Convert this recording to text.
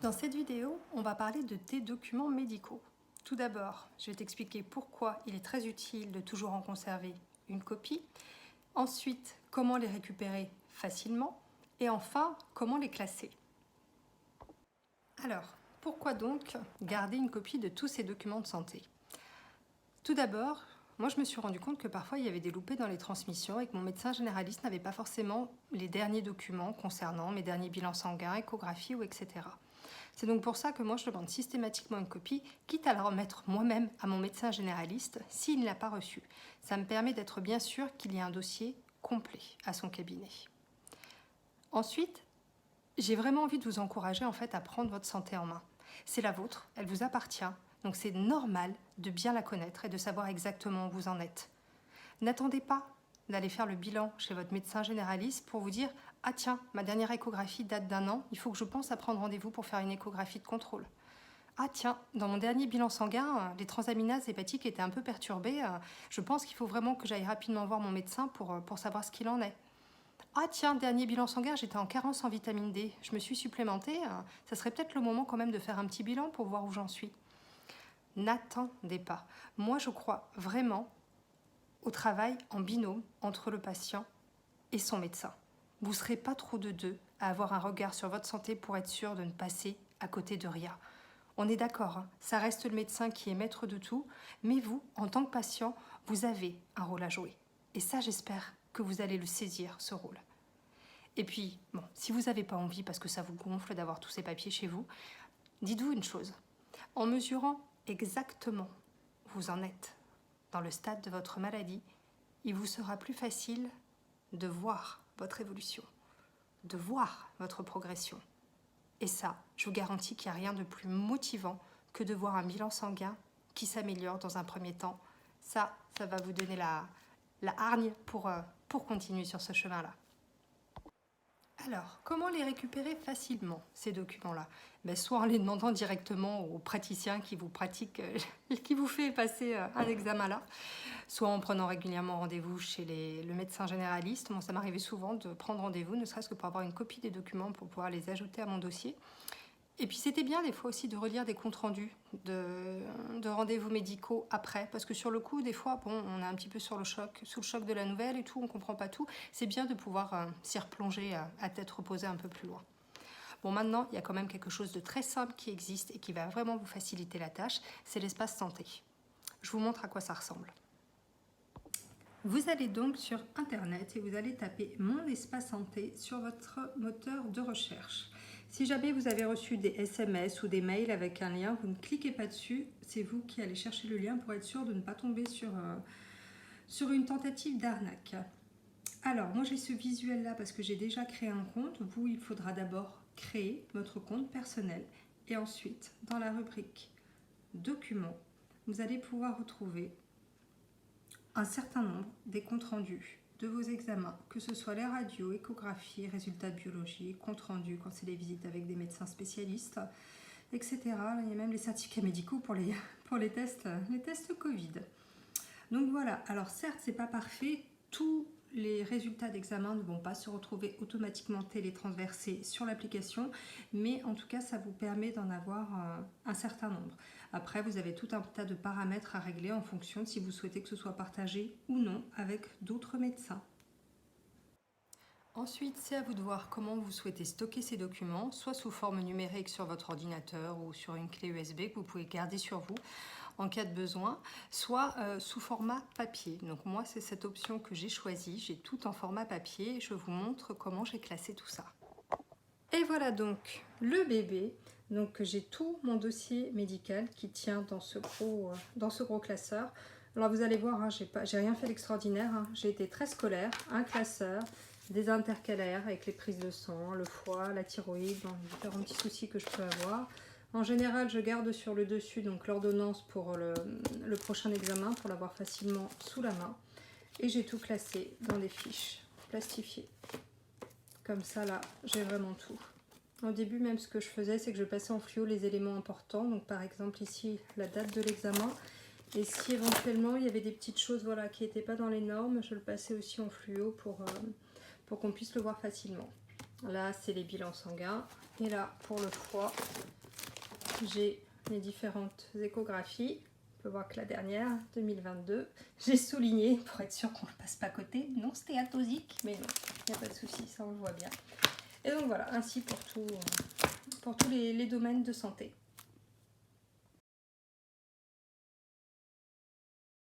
Dans cette vidéo, on va parler de tes documents médicaux. Tout d'abord, je vais t'expliquer pourquoi il est très utile de toujours en conserver une copie. Ensuite, comment les récupérer facilement. Et enfin, comment les classer. Alors, pourquoi donc garder une copie de tous ces documents de santé? Tout d'abord, moi je me suis rendu compte que parfois il y avait des loupés dans les transmissions et que mon médecin généraliste n'avait pas forcément les derniers documents concernant mes derniers bilans sanguins, échographie ou etc. C'est donc pour ça que moi je demande systématiquement une copie, quitte à la remettre moi-même à mon médecin généraliste s'il ne l'a pas reçue. Ça me permet d'être bien sûr qu'il y ait un dossier complet à son cabinet. Ensuite, j'ai vraiment envie de vous encourager en fait à prendre votre santé en main. C'est la vôtre, elle vous appartient, donc c'est normal de bien la connaître et de savoir exactement où vous en êtes. N'attendez pas d'aller faire le bilan chez votre médecin généraliste pour vous dire « Ah tiens, ma dernière échographie date d'1 an, il faut que je pense à prendre rendez-vous pour faire une échographie de contrôle. Ah tiens, dans mon dernier bilan sanguin, les transaminases hépatiques étaient un peu perturbées, je pense qu'il faut vraiment que j'aille rapidement voir mon médecin pour savoir ce qu'il en est. Ah tiens, dernier bilan sanguin, j'étais en carence en vitamine D, je me suis supplémentée, ça serait peut-être le moment quand même de faire un petit bilan pour voir où j'en suis. » N'attendez pas. Moi, je crois vraiment au travail en binôme entre le patient et son médecin. Vous ne serez pas trop de deux à avoir un regard sur votre santé pour être sûr de ne passer à côté de rien. On est d'accord, hein, ça reste le médecin qui est maître de tout, mais vous, en tant que patient, vous avez un rôle à jouer. Et ça, j'espère que vous allez le saisir, ce rôle. Et puis, bon, si vous n'avez pas envie, parce que ça vous gonfle d'avoir tous ces papiers chez vous, dites-vous une chose. En mesurant exactement où vous en êtes dans le stade de votre maladie, il vous sera plus facile de voir votre évolution, de voir votre progression. Et ça, je vous garantis qu'il n'y a rien de plus motivant que de voir un bilan sanguin qui s'améliore dans un premier temps. Ça va vous donner la hargne pour continuer sur ce chemin-là. Alors, comment les récupérer facilement, ces documents-là? Soit en les demandant directement au praticien qui vous pratique, qui vous fait passer un examen là, soit en prenant régulièrement rendez-vous chez le médecin généraliste. Moi, ça m'arrivait souvent de prendre rendez-vous, ne serait-ce que pour avoir une copie des documents pour pouvoir les ajouter à mon dossier. Et puis c'était bien des fois aussi de relire des comptes rendus de rendez-vous médicaux après, parce que sur le coup, des fois, bon, on est un petit peu sous le choc de la nouvelle et tout, on ne comprend pas tout. C'est bien de pouvoir s'y replonger à tête reposée un peu plus loin. Bon, maintenant, il y a quand même quelque chose de très simple qui existe et qui va vraiment vous faciliter la tâche, c'est l'espace santé. Je vous montre à quoi ça ressemble. Vous allez donc sur Internet et vous allez taper « Mon espace santé » sur votre moteur de recherche. Si jamais vous avez reçu des SMS ou des mails avec un lien, vous ne cliquez pas dessus. C'est vous qui allez chercher le lien pour être sûr de ne pas tomber sur une tentative d'arnaque. Alors, moi j'ai ce visuel-là parce que j'ai déjà créé un compte. Vous, il faudra d'abord créer votre compte personnel. Et ensuite, dans la rubrique « Documents », vous allez pouvoir retrouver un certain nombre des comptes rendus de vos examens, que ce soit les radios, échographies, résultats de biologie, comptes rendus quand c'est des visites avec des médecins spécialistes, etc. Il y a même les certificats médicaux pour les tests Covid. Donc voilà, alors certes, c'est pas parfait, tous les résultats d'examen ne vont pas se retrouver automatiquement télétransversés sur l'application, mais en tout cas, ça vous permet d'en avoir un certain nombre. Après, vous avez tout un tas de paramètres à régler en fonction de si vous souhaitez que ce soit partagé ou non avec d'autres médecins. Ensuite, c'est à vous de voir comment vous souhaitez stocker ces documents, soit sous forme numérique sur votre ordinateur ou sur une clé USB que vous pouvez garder sur vous en cas de besoin, soit sous format papier. Donc moi, c'est cette option que j'ai choisie. J'ai tout en format papier et je vous montre comment j'ai classé tout ça. Et voilà donc le bébé. Donc j'ai tout mon dossier médical qui tient dans ce gros classeur. Alors vous allez voir, hein, j'ai rien fait d'extraordinaire. Hein. J'ai été très scolaire, un classeur, des intercalaires avec les prises de sang, le foie, la thyroïde, les différents petits soucis que je peux avoir. En général, je garde sur le dessus donc l'ordonnance pour le prochain examen pour l'avoir facilement sous la main. Et j'ai tout classé dans des fiches plastifiées. Comme ça, là, j'ai vraiment tout. Au début, même, ce que je faisais, c'est que je passais en fluo les éléments importants. Donc, par exemple, ici, la date de l'examen. Et si éventuellement, il y avait des petites choses voilà, qui n'étaient pas dans les normes, je le passais aussi en fluo pour qu'on puisse le voir facilement. Là, c'est les bilans sanguins. Et là, pour le foie, j'ai les différentes échographies. On peut voir que la dernière, 2022, j'ai souligné pour être sûr qu'on ne le passe pas à côté. Non stéatosique, mais non, il n'y a pas de souci, ça on le voit bien. Et donc voilà, ainsi pour tous les domaines de santé.